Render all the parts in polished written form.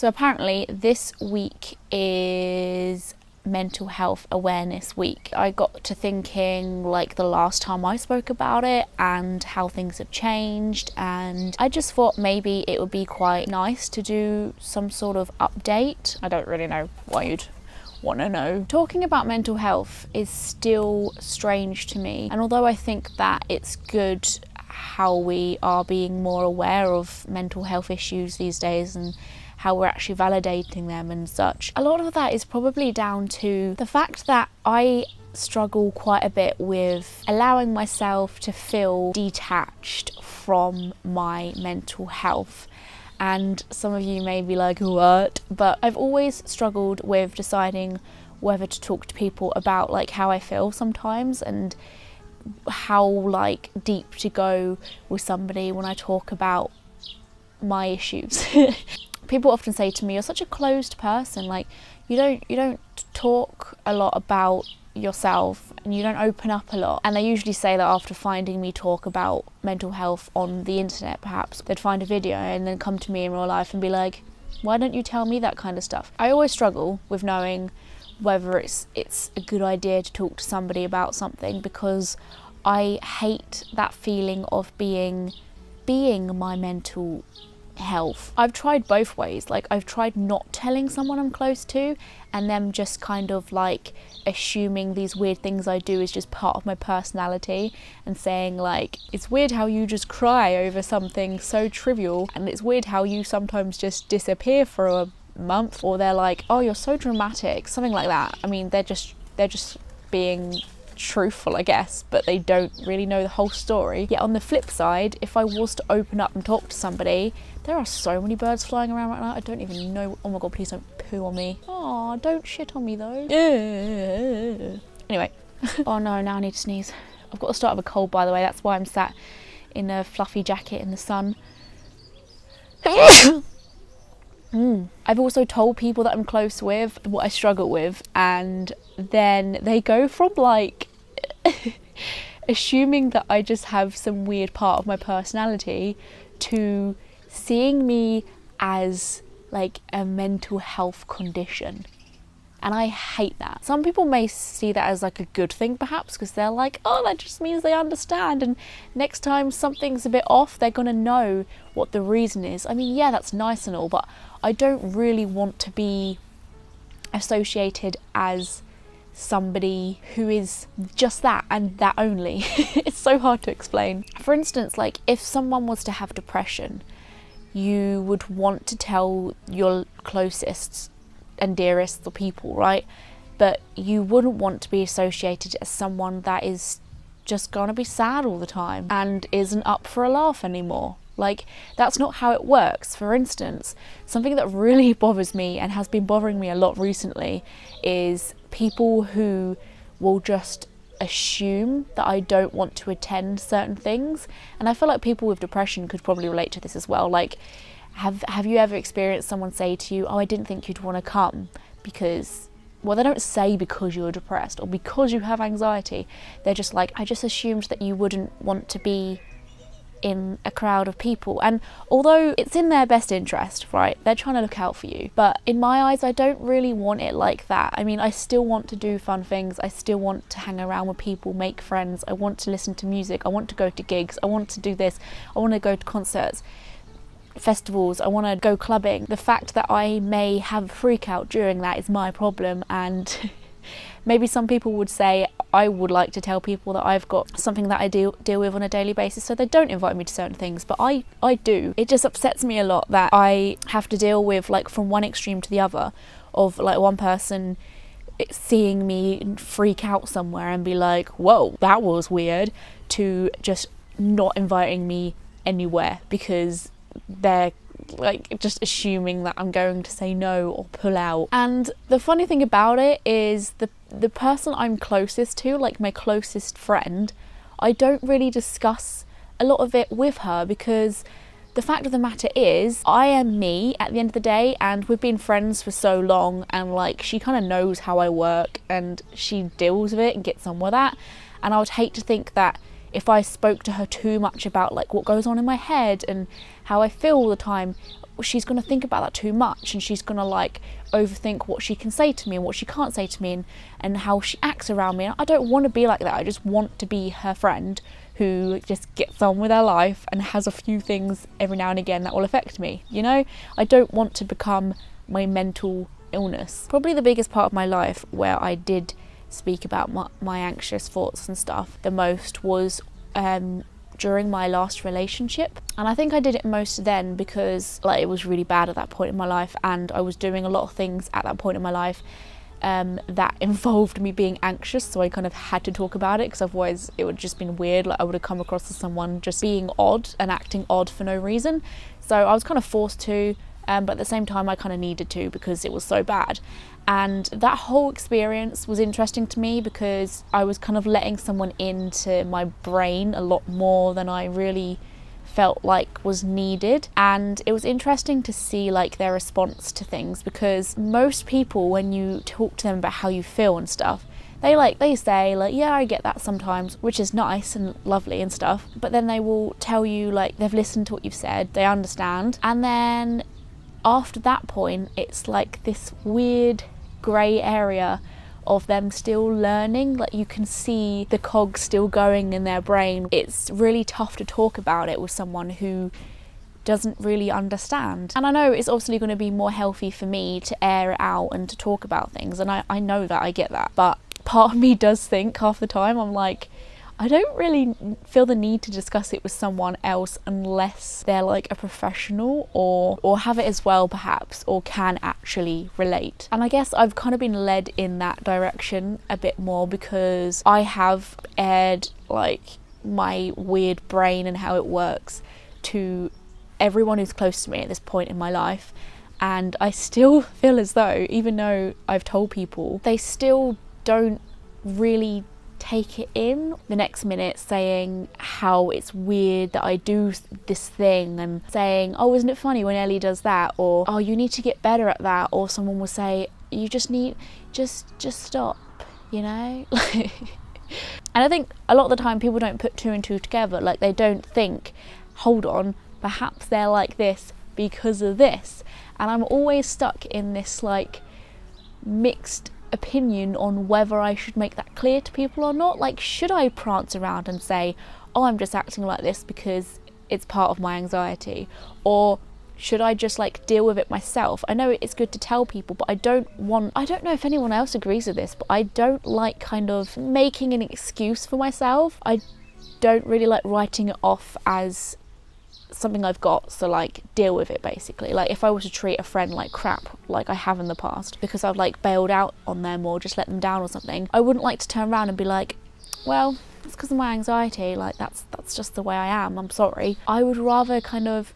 So apparently this week is Mental Health Awareness Week. I got to thinking like the last time I spoke about it and how things have changed, and I just thought maybe it would be quite nice to do some sort of update. I don't really know why you'd want to know. Talking about mental health is still strange to me, and although I think that it's good how we are being more aware of mental health issues these days and how we're actually validating them and such, a lot of that is probably down to the fact that I struggle quite a bit with allowing myself to feel detached from my mental health. And some of you may be like, what? But I've always struggled with deciding whether to talk to people about like how I feel sometimes, and how like deep to go with somebody when I talk about my issues. People often say to me, you're such a closed person, like you don't talk a lot about yourself and you don't open up a lot. And they usually say that after finding me talk about mental health on the internet, perhaps they'd find a video and then come to me in real life and be like, why don't you tell me that kind of stuff? I always struggle with knowing whether it's a good idea to talk to somebody about something, because I hate that feeling of being my mental health. I've tried both ways. Like I've tried not telling someone I'm close to and them just kind of like assuming these weird things I do is just part of my personality, and saying like, it's weird how you just cry over something so trivial, and it's weird how you sometimes just disappear for a month, or they're like, oh, you're so dramatic, something like that. I mean, they're just being truthful, I guess, but they don't really know the whole story. Yet on the flip side, if I was to open up and talk to somebody, there are so many birds flying around right now, I don't even know. Oh my god, please don't poo on me. Oh, don't shit on me though. Anyway. Oh no, now I need to sneeze. I've got to start with a cold, by the way. That's why I'm sat in a fluffy jacket in the sun. I've also told people that I'm close with what I struggle with, and then they go from like assuming that I just have some weird part of my personality to seeing me as like a mental health condition. And I hate that. Some people may see that as like a good thing perhaps, because they're like, oh, that just means they understand, and next time something's a bit off, they're gonna know what the reason is. I mean, yeah, that's nice and all, but I don't really want to be associated as somebody who is just that and that only. It's so hard to explain. For instance, like if someone was to have depression, you would want to tell your closest and dearest the people, right? But you wouldn't want to be associated as someone that is just gonna be sad all the time and isn't up for a laugh anymore. Like, that's not how it works. For instance, something that really bothers me and has been bothering me a lot recently is people who will just assume that I don't want to attend certain things. And I feel like people with depression could probably relate to this as well. Like, have you ever experienced someone say to you, oh, I didn't think you'd want to come because, well, they don't say because you're depressed or because you have anxiety. They're just like, I just assumed that you wouldn't want to be in a crowd of people. And although it's in their best interest, right, they're trying to look out for you, but in my eyes I don't really want it like that. I mean, I still want to do fun things, I still want to hang around with people, make friends, I want to listen to music, I want to go to gigs, I want to do this, I want to go to concerts, festivals, I want to go clubbing. The fact that I may have a freak out during that is my problem, and maybe some people would say I would like to tell people that I've got something that I deal with on a daily basis, so they don't invite me to certain things, but I do. It just upsets me a lot that I have to deal with, like, from one extreme to the other, of like one person seeing me freak out somewhere and be like, whoa, that was weird, to just not inviting me anywhere because they're like just assuming that I'm going to say no or pull out. And the funny thing about it is the person I'm closest to, like my closest friend, I don't really discuss a lot of it with her, because the fact of the matter is I am me at the end of the day, and we've been friends for so long, and like she kind of knows how I work and she deals with it and gets on with that. And I would hate to think that if I spoke to her too much about like what goes on in my head and how I feel all the time, she's going to think about that too much, and she's going to like overthink what she can say to me and what she can't say to me, and how she acts around me. And I don't want to be like that. I just want to be her friend who just gets on with her life and has a few things every now and again that will affect me, you know? I don't want to become my mental illness. Probably the biggest part of my life where I did speak about my anxious thoughts and stuff the most was during my last relationship. And I think I did it most then because like it was really bad at that point in my life, and I was doing a lot of things at that point in my life that involved me being anxious, so I kind of had to talk about it, because otherwise it would have just been weird. Like I would have come across as someone just being odd and acting odd for no reason. So I was kind of forced to, but at the same time I kind of needed to because it was so bad. And that whole experience was interesting to me because I was kind of letting someone into my brain a lot more than I really felt like was needed. And it was interesting to see like their response to things, because most people, when you talk to them about how you feel and stuff, they say like, yeah, I get that sometimes, which is nice and lovely and stuff, but then they will tell you like they've listened to what you've said, they understand, and then after that point it's like this weird grey area of them still learning. Like you can see the cogs still going in their brain. It's really tough to talk about it with someone who doesn't really understand. And I know it's obviously going to be more healthy for me to air it out and to talk about things, and I know that, I get that, but part of me does think half the time, I'm like, I don't really feel the need to discuss it with someone else unless they're like a professional or have it as well perhaps, or can actually relate. And I guess I've kind of been led in that direction a bit more because I have aired like my weird brain and how it works to everyone who's close to me at this point in my life. And I still feel as though, even though I've told people, they still don't really take it in. The next minute saying how it's weird that I do this thing, and saying, oh, isn't it funny when Ellie does that, or oh, you need to get better at that, or someone will say, you just need, just stop, you know. And I think a lot of the time people don't put two and two together. Like they don't think, hold on, perhaps they're like this because of this. And I'm always stuck in this like mixed opinion on whether I should make that clear to people or not. Like, should I prance around and say, oh, I'm just acting like this because it's part of my anxiety, or should I just like deal with it myself? I know it's good to tell people, but I don't know if anyone else agrees with this, but I don't like kind of making an excuse for myself. I don't really like writing it off as something I've got, so like deal with it basically. Like if I was to treat a friend like crap, like I have in the past, because I've like bailed out on them or just let them down or something, I wouldn't like to turn around and be like, well, it's because of my anxiety, like that's just the way I am, I'm sorry. I would rather kind of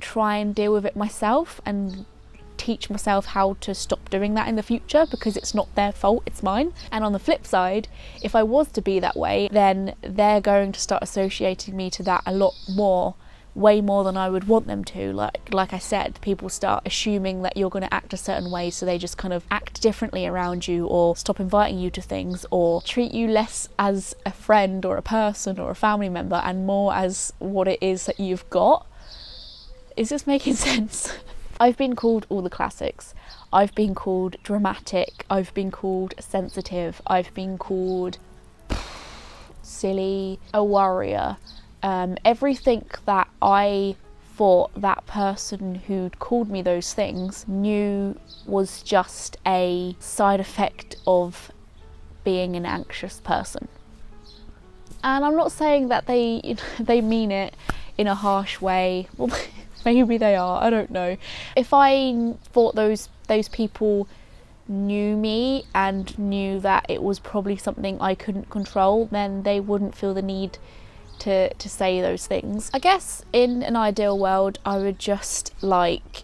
try and deal with it myself and teach myself how to stop doing that in the future, because it's not their fault, it's mine. And on the flip side, if I was to be that way, then they're going to start associating me to that a lot more, way more than I would want them to. Like I said, people start assuming that you're going to act a certain way, so they just kind of act differently around you, or stop inviting you to things, or treat you less as a friend or a person or a family member and more as what it is that you've got. Is this making sense? I've been called all the classics. I've been called dramatic, I've been called sensitive, I've been called silly, a worrier. Everything that I thought that person who'd called me those things knew was just a side effect of being an anxious person. And I'm not saying that they mean it in a harsh way. Well, maybe they are, I don't know. If I thought those people knew me and knew that it was probably something I couldn't control, then they wouldn't feel the need to say those things. I guess in an ideal world, I would just like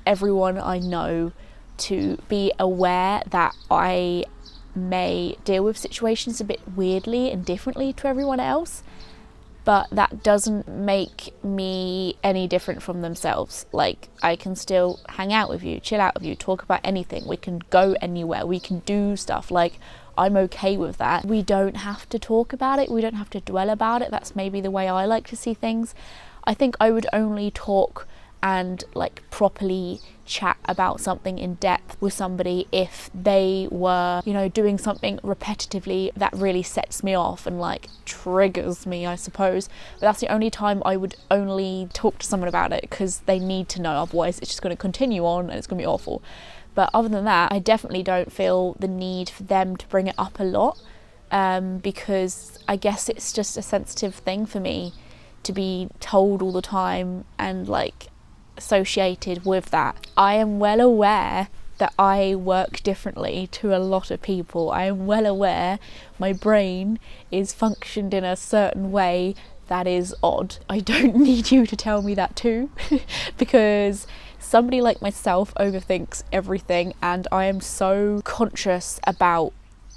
everyone I know to be aware that I may deal with situations a bit weirdly and differently to everyone else, but that doesn't make me any different from themselves. Like, I can still hang out with you, chill out with you, talk about anything, we can go anywhere, we can do stuff. Like, I'm okay with that. We don't have to talk about it, we don't have to dwell about it. That's maybe the way I like to see things. I think I would only talk and like properly chat about something in depth with somebody if they were, you know, doing something repetitively that really sets me off and like triggers me, I suppose. But that's the only time I would only talk to someone about it, because they need to know, otherwise it's just going to continue on and it's going to be awful. But other than that, I definitely don't feel the need for them to bring it up a lot, because I guess it's just a sensitive thing for me to be told all the time and like associated with that. I am well aware that I work differently to a lot of people. I am well aware my brain is functioned in a certain way that is odd. I don't need you to tell me that too, because somebody like myself overthinks everything, and I am so conscious about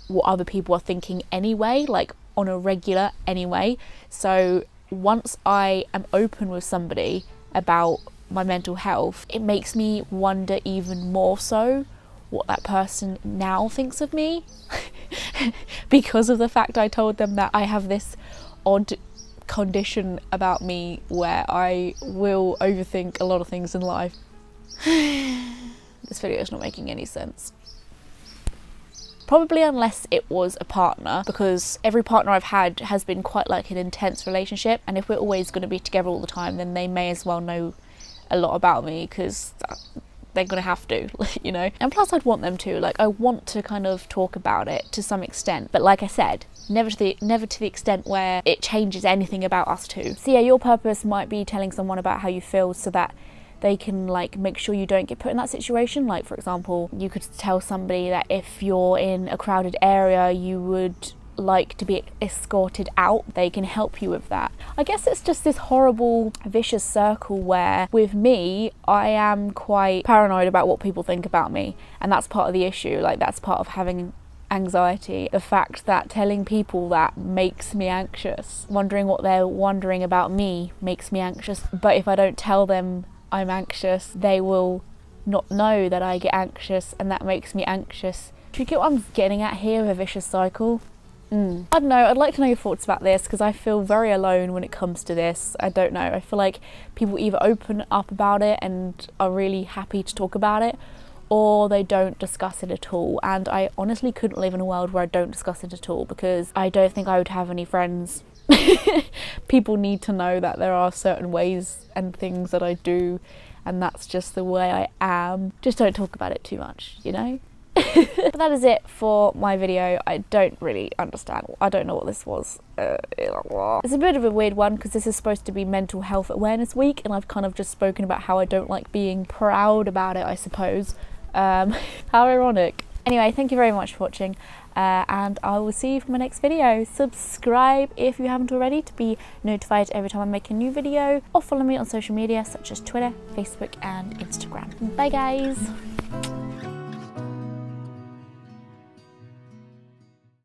what other people are thinking anyway, like on a regular anyway. So once I am open with somebody about my mental health, it makes me wonder even more so what that person now thinks of me because of the fact I told them that I have this odd condition about me where I will overthink a lot of things in life. This video is not making any sense. Probably unless it was a partner, because every partner I've had has been quite like an intense relationship, and if we're always going to be together all the time, then they may as well know a lot about me, because they're gonna have to, you know. And plus I'd want them to, like, I want to kind of talk about it to some extent, but like I said, never to the extent where it changes anything about us two. So yeah, your purpose might be telling someone about how you feel so that they can like make sure you don't get put in that situation. Like for example, you could tell somebody that if you're in a crowded area you would like to be escorted out, they can help you with that. I guess it's just this horrible vicious circle where with me I am quite paranoid about what people think about me, and that's part of the issue. Like that's part of having anxiety, the fact that telling people that makes me anxious. Wondering what they're wondering about me makes me anxious, but if I don't tell them I'm anxious, they will not know that I get anxious, and that makes me anxious. Do you get what I'm getting at here with a vicious cycle? I don't know, I'd like to know your thoughts about this, because I feel very alone when it comes to this. I don't know, I feel like people either open up about it and are really happy to talk about it, or they don't discuss it at all. And I honestly couldn't live in a world where I don't discuss it at all, because I don't think I would have any friends. People need to know that there are certain ways and things that I do, and that's just the way I am. Just don't talk about it too much, you know? But that is it for my video. I don't really understand. I don't know what this was. It's a bit of a weird one, because this is supposed to be Mental Health Awareness Week, and I've kind of just spoken about how I don't like being proud about it, I suppose. How ironic. Anyway, thank you very much for watching, and I will see you for my next video. Subscribe if you haven't already to be notified every time I make a new video, or follow me on social media such as Twitter, Facebook and Instagram. Bye guys!